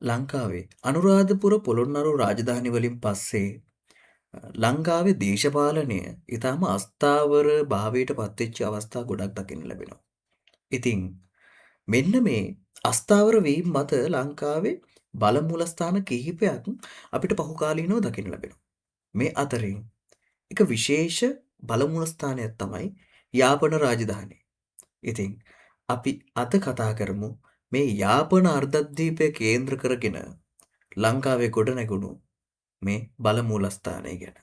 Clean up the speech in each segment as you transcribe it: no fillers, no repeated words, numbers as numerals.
ලංකාවේ අනුරාධපුර පොළොන්නරු රාජධානි වලින් පස්සේ ලංකාවේ දේශපාලනය ඊටාම අස්ථාවර භාවයට පත්වෙච්ච අවස්ථා ගොඩක් දකින්න ලැබෙනවා. ඉතින් මෙන්න මේ අස්ථාවර වීම මත ලංකාවේ බල මූලස්ථාන කිහිපයක් අපිට පහුකාලීනව දකින්න ලැබෙනවා. මේ අතරින් එක විශේෂ බල මූලස්ථානයක් තමයි යාපන රාජධානිය. ඉතින් අපි අද කතා කරමු මේ යාපන අර්ධද්වීපය කේන්ද්‍ර කරගෙන ලංකාවේ ගොඩනැගුණු මේ බල මූලස්ථානය ගැන.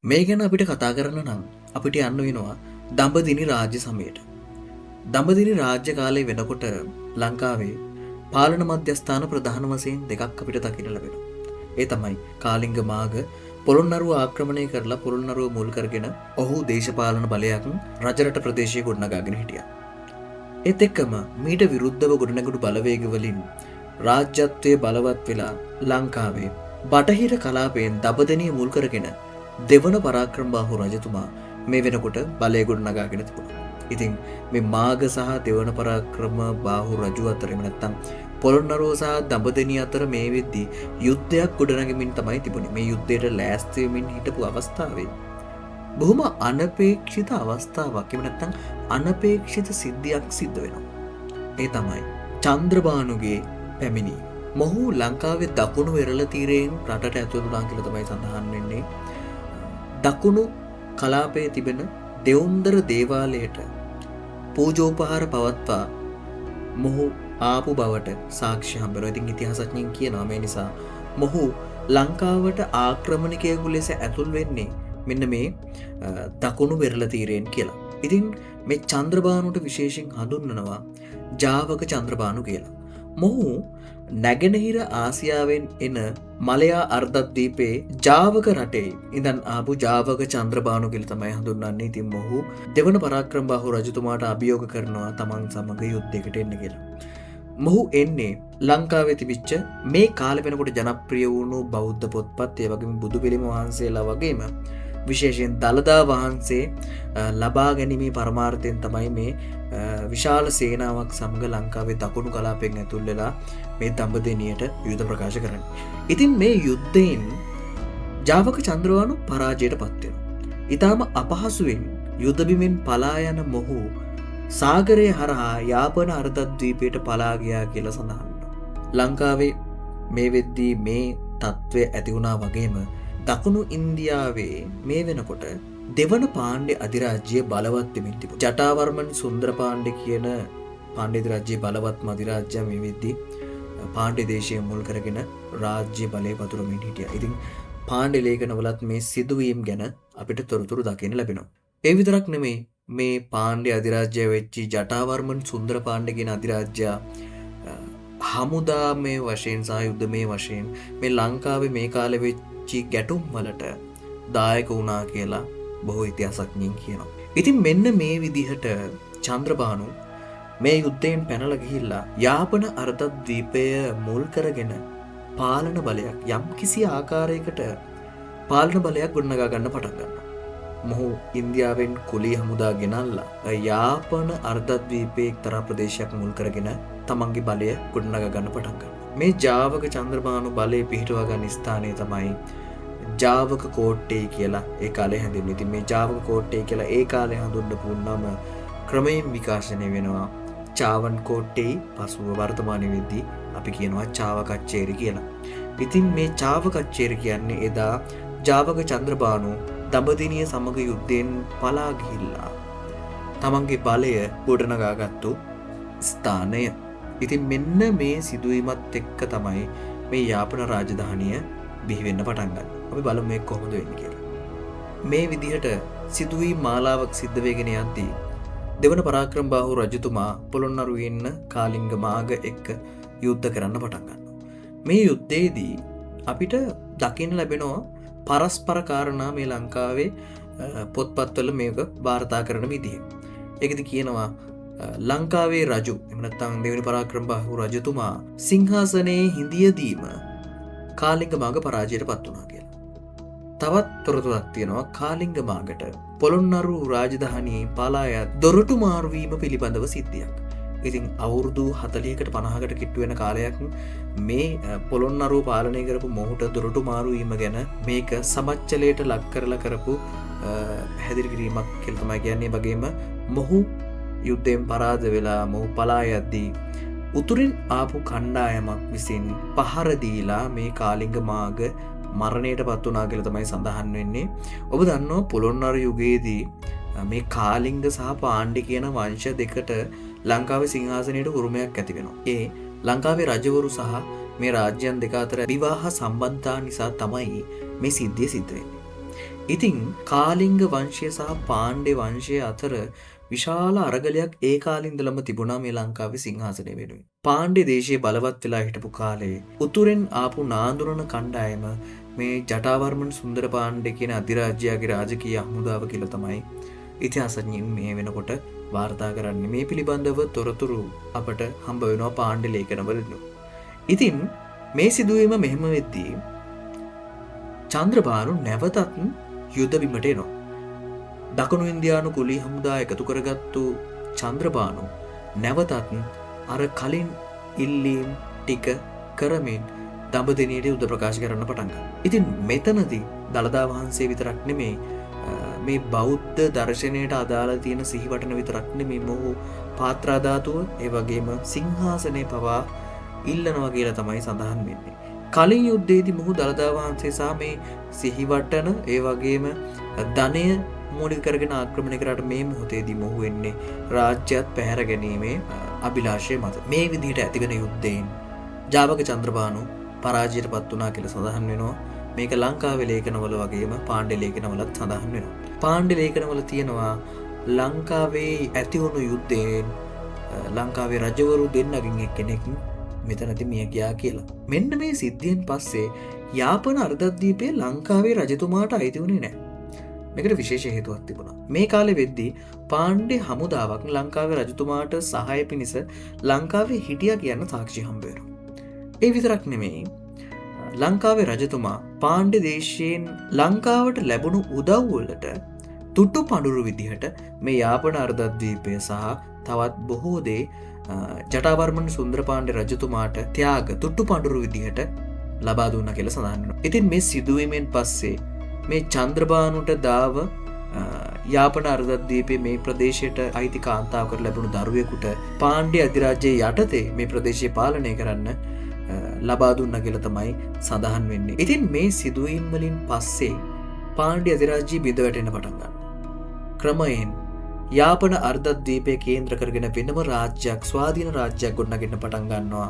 මේ ගැන අපිට කතා කරන්න නම් අපිට යන්න වෙනවා දඹදිනි රාජ්‍ය සමයට. දඹදිනි රාජ්‍ය කාලේ වෙනකොට ලංකාවේ පාලන මධ්‍යස්ථාන ප්‍රධාන වශයෙන් දෙකක් අපිට දකින්න ලැබෙනවා. ඒ තමයි කාලිංග මාග පොළොන්නරුව ආක්‍රමණය කරලා පොළොන්නරුව මුල් කරගෙන ඔහු දේශපාලන බලයක් රජරට ප්‍රදේශයේ ගොඩනගාගෙන හිටියා. ඒත් එක්කම මීට විරුද්ධව ගොඩනැගුණු බලවේග වලින් රාජ්‍යත්වයේ බලවත් වෙලා ලංකාවේ බටහිර කලාපයෙන් දඹදෙණිය මුල් කරගෙන දෙවන පරාක්‍රමබාහු රජතුමා මේ වෙනකොට බලය ගොඩනගාගෙන තිබුණා. ඉතින් මේ මාග සහ දෙවන පරාක්‍රමබාහු රජු අතර එහෙම නැත්නම් පොළොන්නරුව සහ දඹදෙණිය අතර මේ වෙද්දී යුද්ධයක් ගොඩනගමින් තමයි තිබුණේ. මේ යුද්ධයට ලෑස්ති වෙමින් හිටපු අවස්ථාවේ බොහොම අනපේක්ෂිත අවස්ථාවක් එහෙම නැත්නම් අනපේක්ෂිත සිද්ධියක් සිද්ධ වෙනවා. ඒ තමයි චන්ද්‍රබානුගේ පැමිණීම. මොහු ලංකාවේ දකුණු වෙරළ තීරයෙන් රටට ඇතුළු වුණා කියලා තමයි සඳහන් වෙන්නේ. දකුණු කලාපයේ තිබෙන දෙවුන්දර දේවාලයට පූජෝපහාර පවත්වා මොහු ආපු බවට සාක්ෂි හම්බෙනවා. ඉතින් ඉතිහාසඥයින් කියනවා මේ නිසා මොහු ලංකාවට ආක්‍රමණිකයෙකු ලෙස ඇතුල් වෙන්නේ මෙන්න මේ දකුණු වෙරළ තීරයෙන් කියලා. ඉතින් මේ චන්ද්‍රබානුට විශේෂයෙන් හඳුන්වනවා ජාවක චන්ද්‍රබානු කියලා. මොහු නැගෙනහිර ආසියාවෙන් එන මලයා අර්ධද්වීපයේ ජාවක රටේ ඉඳන් ආපු ජාවක චන්ද්‍රබානු කියලා තමයි හඳුන්වන්නේ. ඉතින් මොහු දෙවන පරාක්‍රමබාහු රජතුමාට අභියෝග කරනවා තමන් සමග යුද්ධයකට එන්න කියලා. මොහු එන්නේ ලංකාවේ තිබිච්ච මේ කාලේ වෙනකොට ජනප්‍රිය වුණු බෞද්ධ පොත්පත් ඒ වගේම බුදු පිළිම වහන්සේලා වගේම විශේෂයෙන් දළදා වහන්සේ ලබා ගැනීමේ පරමාර්ථයෙන් තමයි මේ විශාල සේනාවක් සමග ලංකාවේ දකුණු කලාපයෙන් ඇතුල් වෙලා මේ දඹදෙණියට යුද්ධ ප්‍රකාශ කරන්නේ. ඉතින් මේ යුද්ධයෙන් ජාවක චන්ද්‍රබානු පරාජයට පත් වෙනවා. ඊටාම අපහසුවෙන් යුද්ධ බිමෙන් පලා යන මොහු සාගරය හරහා යාපන අර්ධද්වීපයට පලා ගියා කියලා සඳහන් වෙනවා. ලංකාවේ මේ වෙද්දී මේ තත්ත්වය ඇති වුණා වගේම දකුණු ඉන්දියාවේ මේ වෙනකොට දෙවන පාණ්ඩ්‍ය අධිරාජ්‍ය බලවත් වෙමින් තිබුණා. ජටාවර්මන් සුන්දර පාණ්ඩ්‍ය කියන පාණ්ඩ්‍ය අධිරාජ්‍යයේ බලවත්ම අධිරාජ්‍යයා මේ වෙද්දී පාණ්ඩ්‍ය දේශය මුල් කරගෙන රාජ්‍ය බලය පතුරමින් හිටියා. ඉතින් පාණ්ඩ්‍ය ලේඛනවලත් මේ සිදුවීම් ගැන අපිට තොරතුරු දකින්න ලැබෙනවා. ඒ විතරක් නෙමෙයි මේ පාණ්ඩ්‍ය අධිරාජ්‍යය වෙච්චි ජටාවර්මන් සුන්දර පාණ්ඩ්‍ය කියන අධිරාජ්‍යයා හමුදාමය වශයෙන් සහ යුද්ධමය වශයෙන් මේ ලංකාවේ මේ කාලෙ වෙච්චි ගැටුම් වලට දායක වුණා කියලා බොහෝ ඉතිහාසඥයින් කියනවා. ඉතින් මෙන්න මේ විදිහට චන්ද්‍රබානු මේ යුද්ධයෙන් පැනලා ගිහිල්ලා යාපන අර්ධද්වීපය මුල් කරගෙන පාලන බලයක් යම් කිසි ආකාරයකට පාලන බලයක් ගොඩනගා ගන්න පටන් ගන්නවා. මොහු ඉන්දියාවෙන් කුලී හමුදා ගෙනල්ලා යාපන අර්ධද්වීපයේ එක්තරා ප්‍රදේශයක් මුල් කරගෙන තමන්ගේ බලය ගොඩනගා ගන්න පටන් ගන්නවා. මේ ජාවක චන්ද්‍රබානු බලය පිහිටුවා ගන්න ස්ථානය තමයි ජාවක කෝට්ටේ කියලා ඒ කාලේ හැඳින්වෙන්නේ. ඉතින් මේ ජාවක කෝට්ටේ කියලා ඒ කාලේ හඳුන්වපු නම ක්‍රමයෙන් විකාශනය වෙනවා චාවන් කෝට්ටේ, පසුව වර්තමානයේ වෙද්දී අපි කියනවා චාව කච්චේරි කියලා. ඉතින් මේ චාව කච්චේරි කියන්නේ එදා ජාවක චන්ද්‍රබානු දඹදිනිය සමග යුද්ධයෙන් පලා ගිහිල්ලා තමන්ගේ බලය ගොඩනගාගත්තු ස්ථානය. ඉතින් මෙන්න මේ සිදුවීමත් එක්ක තමයි මේ යාපන රාජධානිය බිහි වෙන්න පටන් ගන්නේ. අපි බලමු මේක කොහොමද වෙන්නේ කියලා. මේ විදිහට සිදුවීම් මාලාවක් සිද්ධ වෙගෙන යද්දී දෙවන පරාක්‍රමබාහු රජතුමා පොළොන්නරුවේ ඉන්න කාලිංග මාග එක්ක යුද්ධ කරන්න පටන් ගන්නවා. මේ යුද්ධයේදී අපිට දකින්න ලැබෙනවා පරස්පර කාරණා මේ ලංකාවේ පොත්පත්වල මේක වාර්තා කරන විදිහ. ඒකෙදි කියනවා ලංකාවේ රජු එහෙම නැත්නම් දෙවෙනි පරාක්‍රමබාහු රජතුමා සිංහාසනයේ හිඳියදීම කාලිංග මාග පරාජයට පත් වුණා කියලා. තවත් තොරතුරක් තියෙනවා කාලිංග මාගට පොළොන්නරු රාජධානියේ පලා යත් දොරටු මාරු වීම පිළිබඳව සිද්ධියක්. ඉතින් අවුරුදු 40කට 50කට කිට්ටු වෙන කාලයක් මේ පොළොන්නරුව පාලනය කරපු මොහුට දොරටු මාරු වීම ගැන මේක සමච්චලයට ලක් කරලා කරපු පැහැදිලි කිරීමක් කියලා තමයි කියන්නේ. වගේම මොහු යුද්ධයෙන් පරාද වෙලා මොහු පලා යද්දී උතුරින් ආපු කණ්ඩායමක් විසින් පහර දීලා මේ කාලිංග මාග මරණයට පත් වුණා කියලා තමයි සඳහන් වෙන්නේ. ඔබ දන්නවා පොළොන්නරු යුගයේදී මේ කාලිංග සහ පාණ්ඩ්‍ය කියන වංශ දෙකට ලංකාවේ සිංහාසනයට උරුමයක් ඇති වෙනවා. ඒ ලංකාවේ රජවරු සහ මේ රාජ්‍යයන් දෙක අතර විවාහ සම්බන්ධතා නිසා තමයි මේ සිද්ධිය සිද්ධ වෙන්නේ. ඉතින් කාලිංග වංශය සහ පාණ්ඩ්‍ය වංශය අතර විශාල අරගලයක් ඒ කාලේ ඉඳලම තිබුණා මේ ලංකාවේ සිංහාසනය වෙනුවෙන්. පාණ්ඩ්‍ය දේශයේ බලවත් වෙලා හිටපු කාලේ උතුරෙන් ආපු නාඳුනන කණ්ඩායම මේ ජටාවර්මන් සුන්දර පාණ්ඩ්‍ය කියන අධිරාජ්‍යයාගේ රාජකීය හමුදාව කියලා තමයි ඉතිහාසඥයින් මේ වෙනකොට වාර්තා කරන්නේ. මේ පිළිබඳව තොරතුරු අපට හම්බ වෙනවා පාණ්ඩ්‍ය ලේඛනවලින්. ඉතින් මේ සිදුවීම මෙහෙම වෙද්දී චන්ද්‍රබානු නැවතත් යුද බිමට එනවා. දකුණු ඉන්දියානු කුලී හමුදා එකතු කරගත්තු චන්ද්‍රබානු නැවතත් අර කලින් ඉල්ලීම් ටික කරමින් දඹදෙණියට යුද ප්‍රකාශ කරන්න පටන් ගන්නවා. ඉතින් මෙතනදී දළදා වහන්සේ විතරක් නෙමෙයි මේ බෞද්ධ දර්ශනයට අදාළ තියෙන සිහිවටන විතරක් නෙමෙයි මොහු පාත්‍රා ධාතුව ඒ වගේම සිංහාසනය පවා ඉල්ලනවා කියලා තමයි සඳහන් වෙන්නේ. කලින් යුද්ධයේදී මොහු දළදා වහන්සේ සහ මේ සිහිවටන ඒ වගේම ධනය මූලික කරගෙන ආක්‍රමණය කරාට මේ මොහොතේදී මොහු වෙන්නේ රාජ්‍යයත් පැහැර ගැනීමේ අභිලාෂය මත. මේ විදිහට ඇතිවෙන යුද්ධයෙන් ජාවක චන්ද්‍රබානු පරාජයට පත් වුණා කියලා සඳහන් වෙනවා. මේක ලංකාවේ ලේඛනවල වගේම පාණ්ඩ්‍ය ලේඛනවලත් සඳහන් වෙනවා. පාණ්ඩ්‍ය ලේඛනවල තියෙනවා ලංකාවේ ඇතිවුණු යුද්ධයෙන් ලංකාවේ රජවරු දෙන්නගෙන් එක්කෙනෙක් මෙතනදී මිය ගියා කියලා. මෙන්න මේ සිද්ධියෙන් පස්සේ යාපන අර්ධද්වීපයේ ලංකාවේ රජතුමාට අයිති වුණේ නැහැ. මේකට විශේෂ හේතුවක් තිබුණා. මේ කාලේ වෙද්දී පාණ්ඩ්‍ය හමුදාවක් ලංකාවේ රජතුමාට සහාය පිණිස ලංකාවේ හිටියා කියන සාක්ෂි හම්බ වෙනවා. ඒ විතරක් නෙමෙයි ලංකාවේ රජතුමා පාණ්ඩ්‍ය දේශයෙන් ලංකාවට ලැබුණු උදව් වලට තුට්ටු පඬුරු විදිහට මේ යාපන අර්ධද්වීපය සහ තවත් බොහෝ දේ ජටාවර්මන සුන්දරපාණ්ඩ්‍ය රජතුමාට ත්‍යාග තුට්ටු පඬුරු විදිහට ලබා දුන්නා කියලා සඳහන් වෙනවා. ඉතින් මේ සිදුවීමෙන් පස්සේ මේ චන්ද්‍රබානුට දාව යාපන අර්ධද්වීපයේ මේ ප්‍රදේශයට අයිති කාන්තාවකට ලැබුණු දරුවෙකුට පාණ්ඩ්‍ය අධිරාජ්‍යයේ යටතේ මේ ප්‍රදේශය පාලනය කරන්න ලබා දුන්නා කියලා තමයි සඳහන් වෙන්නේ. ඉතින් මේ සිදුවීම් වලින් පස්සේ පාණ්ඩ්‍ය අධිරාජ්‍යය බිඳ වැටෙන්න පටන් ගන්නවා. ක්‍රමයෙන් යාපන අර්ධද්වීපය කේන්ද්‍ර කරගෙන වෙනම රාජ්‍යයක් ස්වාධීන රාජ්‍යයක් ගොඩනගෙන්න පටන් ගන්නවා.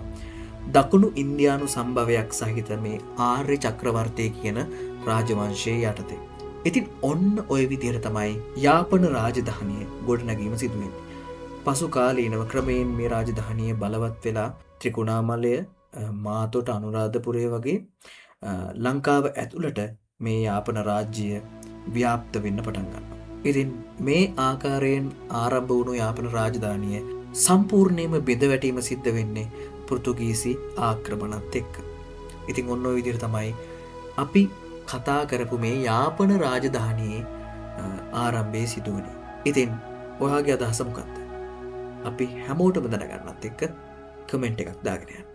දකුණු ඉන්දියානු සම්භවයක් සහිත මේ ආර්ය චක්‍රවර්තී කියන රාජවංශයේ යටතේ. ඉතින් ඔන්න ඔය විදිහට තමයි යාපන රාජධානිය ගොඩනැගීම සිදු වෙන්නේ. පසු කාලීනව ක්‍රමයෙන් මේ රාජධානිය බලවත් වෙලා ත්‍රිකුණාමලය මාතොට අනුරාධපුරය වගේ ලංකාව ඇතුළට මේ යාපන රාජ්‍යය ව්‍යාප්ත වෙන්න පටන් ගන්නවා. ඉතින් මේ ආකාරයෙන් ආරම්භ වුණු යාපන රාජධානිය සම්පූර්ණයෙන්ම බිඳ වැටීම සිද්ධ වෙන්නේ පෘතුගීසි ආක්‍රමණත් එක්ක. ඉතින් ඔන්න ඔය විදිහට තමයි අපි කතා කරපු මේ යාපන රාජධානියේ ආරම්භයේ සිදුවනේ. ඉතින් ඔයාගේ අදහස මොකක්ද? අපි හැමෝටම දැනගන්නත් එක්ක කමෙන්ට් එකක් දාගෙන යන්න.